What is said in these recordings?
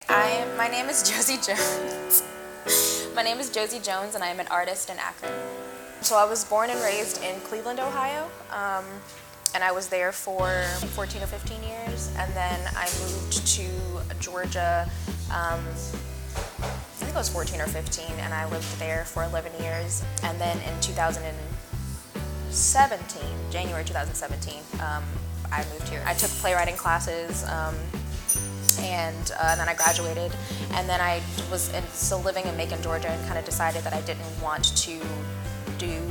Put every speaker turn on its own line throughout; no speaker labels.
My name is Josy Jones. My name is Josy Jones, and I am an artist in Akron. So I was born and raised in Cleveland, Ohio, and I was there for 14 or 15 years, and then I moved to Georgia, I think I was 14 or 15, and I lived there for 11 years, and then in 2017, January 2017, I moved here. I took playwriting classes, and then I graduated, and then I was still living in Macon, Georgia, and kind of decided that I didn't want to do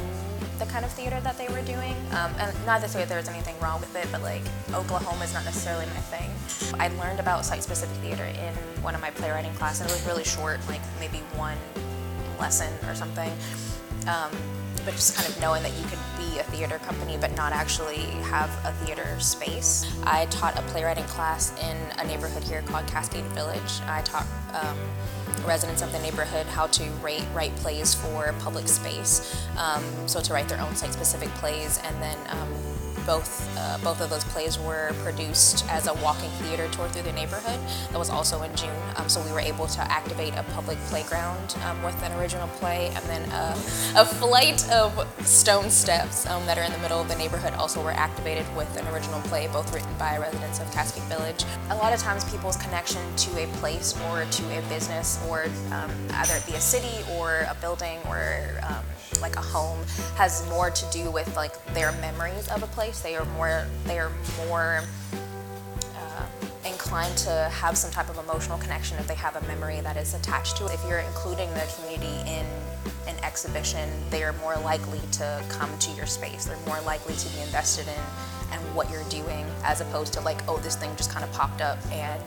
the kind of theater that they were doing. And not to say that there was anything wrong with it, but like Oklahoma is not necessarily my thing. I learned about site-specific theater in one of my playwriting classes. It was really short, like maybe one lesson or something. But just kind of knowing that you could be a theater company but not actually have a theater space. I taught a playwriting class in a neighborhood here called Cascade Village. I taught residents of the neighborhood how to write plays for public space, so to write their own site-specific plays, and then both of those plays were produced as a walking theater tour through the neighborhood. That was also in June, so we were able to activate a public playground with an original play, and then a flight of stone steps that are in the middle of the neighborhood also were activated with an original play, both written by residents of Cascade Village. A lot of times people's connection to a place or to a business, or either it be a city or a building or like a home, has more to do with like their memories of a place. They are more inclined to have some type of emotional connection if they have a memory that is attached to it. If you're including the community in an exhibition, they are more likely to come to your space. They're more likely to be invested in and what you're doing, as opposed to like, oh, this thing just kind of popped up and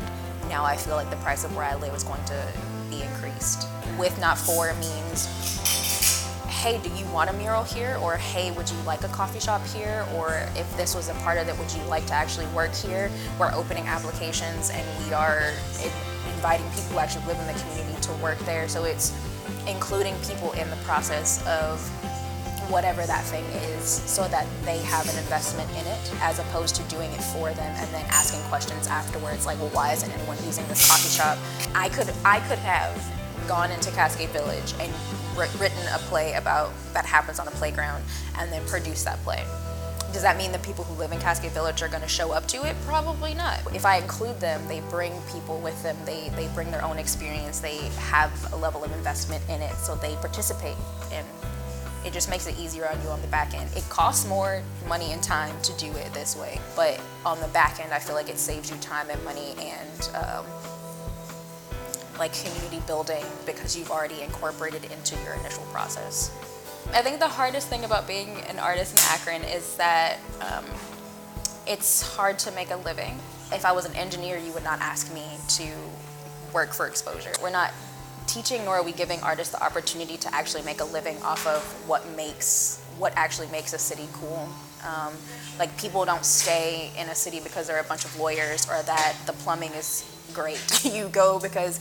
now I feel like the price of where I live is going to be increased. With, not for means, hey, do you want a mural here? Or hey, would you like a coffee shop here? Or if this was a part of it, would you like to actually work here? We're opening applications, and we are inviting people who actually live in the community to work there. So it's including people in the process of whatever that thing is, so that they have an investment in it, as opposed to doing it for them and then asking questions afterwards, like, well, why isn't anyone using this coffee shop? I could have gone into Cascade Village and written a play about that happens on a playground and then produced that play. Does that mean the people who live in Cascade Village are going to show up to it? Probably not. If I include them, they bring people with them, they bring their own experience, they have a level of investment in it, so they participate, and it just makes it easier on you on the back end. It costs more money and time to do it this way, but on the back end I feel like it saves you time and money and like community building, because you've already incorporated into your initial process. I think the hardest thing about being an artist in Akron is that it's hard to make a living. If I was an engineer, you would not ask me to work for exposure. We're not teaching, nor are we giving artists the opportunity to actually make a living off of what actually makes a city cool. Like, people don't stay in a city because there are a bunch of lawyers or that the plumbing is great. You go because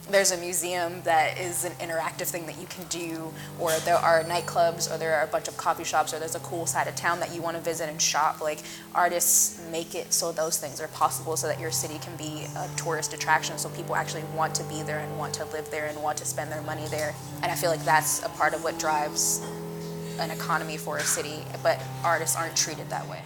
there's a museum that is an interactive thing that you can do, or there are nightclubs, or there are a bunch of coffee shops, or there's a cool side of town that you want to visit and shop. Like, artists make it so those things are possible, so that your city can be a tourist attraction, so people actually want to be there and want to live there and want to spend their money there. And I feel like that's a part of what drives an economy for a city, but artists aren't treated that way.